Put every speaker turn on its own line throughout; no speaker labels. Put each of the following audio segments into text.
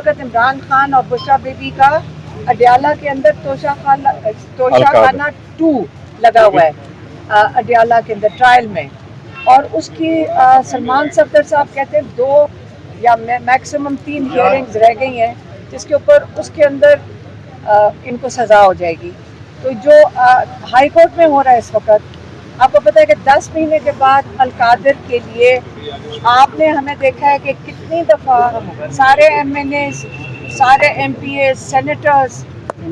वक्त इमरान खान और बुशरा बीबी का अडियाला के अंदर तोशाखाना 2 लगा हुआ है अडियाला के अंदर ट्रायल में, और उसकी सलमान सफदर साहब कहते हैं 2 या मैक्सिमम 3 हियरिंग्स रह गई हैं जिसके ऊपर उसके अंदर इनको सज़ा हो जाएगी। तो जो हाई कोर्ट में हो रहा है इस वक्त, आपको पता है कि 10 महीने के बाद अलकादर के लिए आपने हमें देखा है कि कितनी दफ़ा सारे MNA, सारे MPA, सेनेटर्स,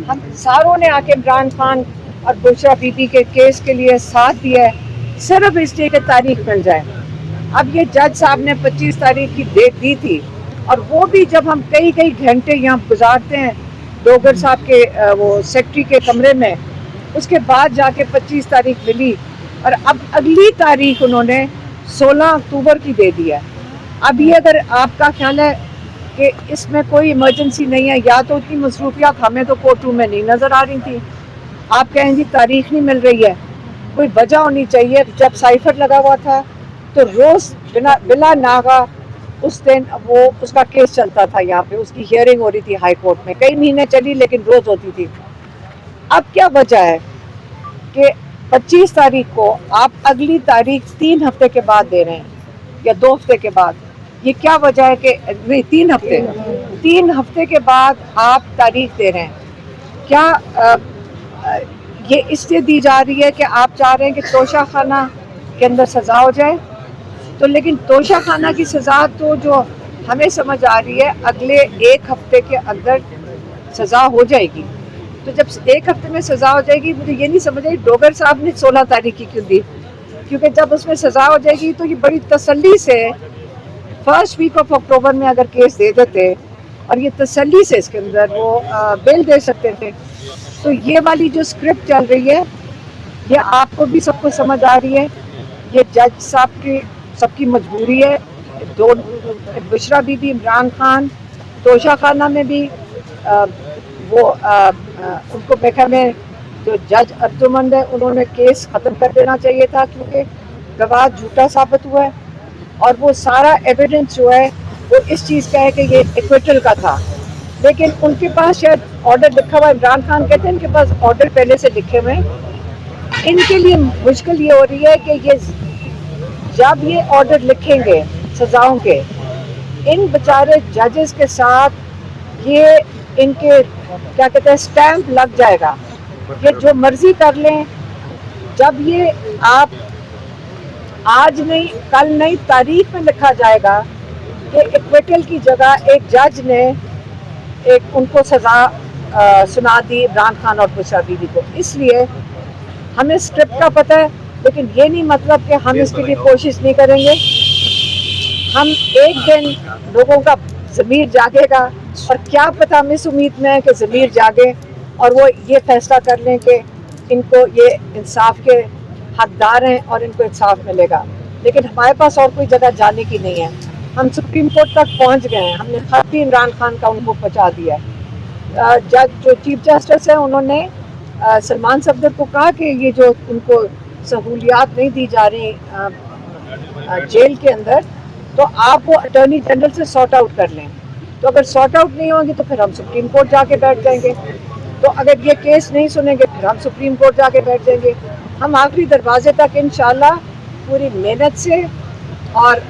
हम सारों ने आके इमरान खान और बुशरा बीबी के केस के लिए साथ दिया है, सिर्फ इसलिए कि तारीख मिल जाए। अब ये जज साहब ने 25 तारीख की डेट दी थी, और वो भी जब हम कई घंटे यहाँ गुजारते हैं डोगर साहब के वो सेक्रेटरी के कमरे में, उसके बाद जाके 25 तारीख मिली, और अब अगली तारीख उन्होंने 16 अक्टूबर की दे दी है। अब ये अगर आपका ख्याल है कि इसमें कोई इमरजेंसी नहीं है, या तो उतनी मसरूफियात हमें तो कोर्ट रूम में नहीं नज़र आ रही थी, आप कहें जी तारीख नहीं मिल रही है, कोई वजह होनी चाहिए। जब साइफर लगा हुआ था तो रोज़ बिला नागा उस दिन वो उसका केस चलता था, यहाँ पे उसकी हियरिंग हो रही थी हाई कोर्ट में, कई महीने चली लेकिन रोज़ होती थी। अब क्या वजह है कि 25 तारीख को आप अगली तारीख 3 हफ्ते के बाद दे रहे हैं या 2 हफ्ते के बाद? ये क्या वजह है कि नहीं 3 हफ्ते के बाद आप तारीख दे रहे हैं? क्या ये इसलिए दी जा रही है कि आप चाह रहे हैं कि तोशाखाना के अंदर सज़ा हो जाए? तो लेकिन तोशाखाना की सज़ा तो जो हमें समझ आ रही है अगले 1 हफ्ते के अंदर सज़ा हो जाएगी। तो जब 1 हफ्ते में सज़ा हो जाएगी, मुझे ये नहीं समझ आई डोगर साहब ने 16 तारीख की क्यों दी, क्योंकि जब उसमें सज़ा हो जाएगी तो ये बड़ी तसल्ली से फर्स्ट वीक ऑफ अक्टूबर में अगर केस दे देते और ये तसल्ली से इसके अंदर वो बेल दे सकते थे। तो ये वाली जो स्क्रिप्ट चल रही है ये आपको भी सबको समझ आ रही है, ये जज साहब की सबकी मजबूरी है। दो बुशरा बीबी, इमरान खान, तोशाखाना में भी उनको देखा में जो जज अर्जुमंद है उन्होंने केस ख़त्म कर देना चाहिए था, क्योंकि गवाह झूठा साबित हुआ है और वो सारा एविडेंस जो है वो इस चीज़ का है कि ये एक्विटल का था। लेकिन उनके पास शायद ऑर्डर लिखा हुआ, इमरान खान कहते हैं इनके पास ऑर्डर पहले से लिखे हुए हैं। इनके लिए मुश्किल ये हो रही है कि ये जब ये ऑर्डर लिखेंगे सज़ाओं के, इन बेचारे जजेस के साथ ये इनके क्या कहते हैं स्टैम्प लग जाएगा, ये जो मर्जी कर लें। जब ये आप आज नहीं कल नहीं तारीख में लिखा जाएगा कि एक्विटल की जगह एक जज ने एक उनको सज़ा सुना दी इमरान खान और बुशरा बीबी को। इसलिए हमें स्क्रिप्ट का पता है, लेकिन ये नहीं मतलब कि हम इसके लिए कोशिश नहीं करेंगे। हम एक दिन लोगों का ज़मीर जागेगा, और क्या पता हम इस उम्मीद में है कि ज़मीर जागे और वो ये फैसला कर लें कि इनको ये इंसाफ के हकदार हैं और इनको इंसाफ मिलेगा। लेकिन हमारे पास और कोई जगह जाने की नहीं है। हम सुप्रीम कोर्ट तक पहुंच गए हैं, हमने खत भी इमरान खान का उनको पहुंचा दिया है। जज जो चीफ जस्टिस हैं उन्होंने सलमान सफदर को कहा कि ये जो उनको सहूलियात नहीं दी जा रही जेल के अंदर, तो आप वो अटॉर्नी जनरल से सॉर्ट आउट कर लें। तो अगर सॉर्ट आउट नहीं होंगी तो फिर हम सुप्रीम कोर्ट जाके बैठ जाएंगे। तो अगर ये केस नहीं सुनेंगे फिर हम सुप्रीम कोर्ट जाके बैठ जाएंगे। हम आखिरी दरवाजे तक इंशाल्लाह पूरी मेहनत से, और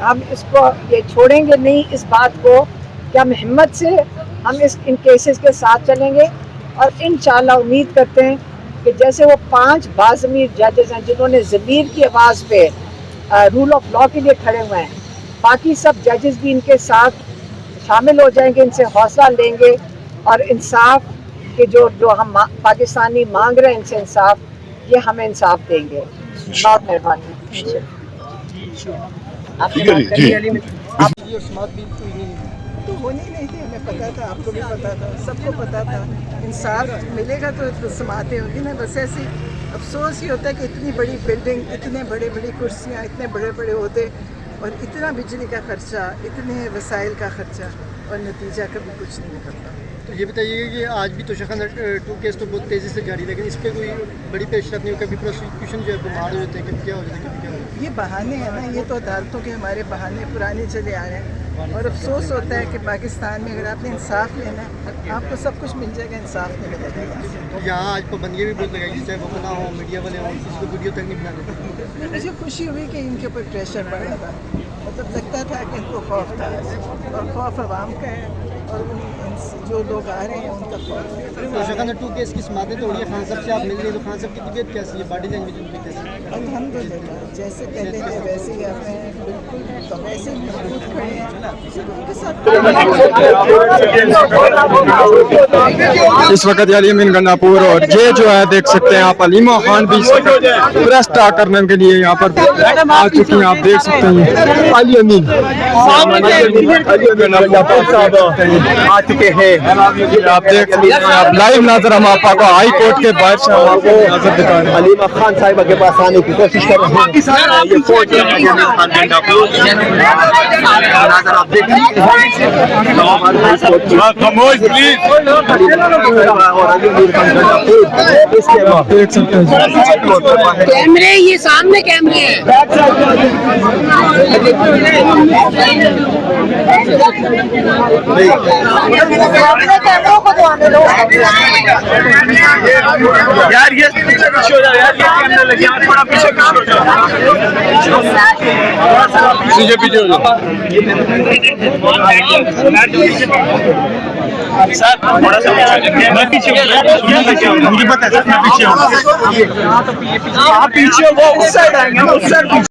हम इसको ये छोड़ेंगे नहीं इस बात को कि हम हिम्मत से हम इन केसेस के साथ चलेंगे। और इंशाल्लाह उम्मीद करते हैं कि जैसे वो 5 बाज़मीर जजेस हैं जिन्होंने ज़मीर की आवाज़ पे रूल ऑफ लॉ के लिए खड़े हुए हैं, बाकी सब जजेस भी इनके साथ शामिल हो जाएंगे, इनसे हौसला लेंगे और इंसाफ के जो हम पाकिस्तानी मांग रहे हैं इनसे इंसाफ, ये हमें इंसाफ देंगे। बहुत मेहरबानी। आपने बात कर ली, आप तो होनी नहीं थी, हमें पता था, आपको भी पता था, सबको पता था। इंसाफ मिलेगा तो समातें होगी ना। बस ऐसी अफसोस ही होता है कि इतनी बड़ी बिल्डिंग, इतने बड़े बड़ी कुर्सियाँ, इतने बड़े बड़े ओहदे और इतना बिजली का खर्चा, इतने वसाइल का खर्चा, और नतीजा कभी कुछ नहीं निकलता।
तो ये बताइए कि आज भी तोशाखाना 2 केस तो बहुत तेज़ी से जारी, लेकिन इस पर कोई बड़ी पेशरफ नहीं हो। कभी प्रोसिक्यूशन जो है बीमार हो जाते हैं, कभी क्या हो जाता है, कभी क्या हो जाता है।
ये बहाने हैं ना, ये तो अदालतों के हमारे बहाने पुराने चले आ रहे हैं।
اور افسوس ہوتا ہے کہ پاکستان میں اگر آپ نے انصاف لینا ہے آپ کو سب کچھ مل جائے گا, انصاف نہیں ملے گا.
یہاں آج پابندیاں بھی بہت لگائی, چاہے وہ فلاں ہو, میڈیا والے ہوں, کسی کو ویڈیو تک نہیں بنانے.
مجھے خوشی ہوئی کہ ان کے اوپر پریشر بڑھا تھا, مطلب لگتا تھا کہ ان کو خوف تھا, اور خوف عوام کا ہے اور جو لوگ آ رہے ہیں ان کا خوف ہے.
توشہ خانہ 2 کیس کی سماعتیں توڑی ہے, خان صاحب سے آپ مل رہے ہیں, تو خان صاحب کی طبیعت کیسی ہے, باڈی لینگویج ان کی کیسی ہے؟
الحمدللہ جیسے پہلے تھے ویسے ہی آپ ہیں, بالکل تو ویسے ہی مضبوط کھڑے ہیں, ان کے ساتھ
اس وقت علیمین گنگاپور, اور یہ جو ہے دیکھ سکتے ہیں آپ علیمہ خان بھی پریس ٹاک کرنے کے لیے یہاں پر آ چکی ہیں. آپ دیکھ سکتے ہیں علی امین آ چکے ہیں. آپ دیکھ سکتے ہیں, آپ لائیو نظر ہم آپ کو ہائی کورٹ کے باہر سے ہم آپ کو نظر دکھا رہے ہیں.
علیمہ خان صاحبہ کے پاس آنے کی کوشش کر رہے ہیں. یہ فوج ہے آپ دیکھ
کیمرے, یہ سامنے کیمرے ہیں.
یار یہ پیچھے ہو جاؤ, یار یہ کیمرہ لگے, تھوڑا پیچھے ہو جاؤ, پیچھے ہو جاؤ سر, تھوڑا سا میں پیچھے مجھے پتا ہے سر, میں پیچھے ہوں. آپ پیچھے ہو, وہ اس سائڈ آئیں گے, اس سائڈ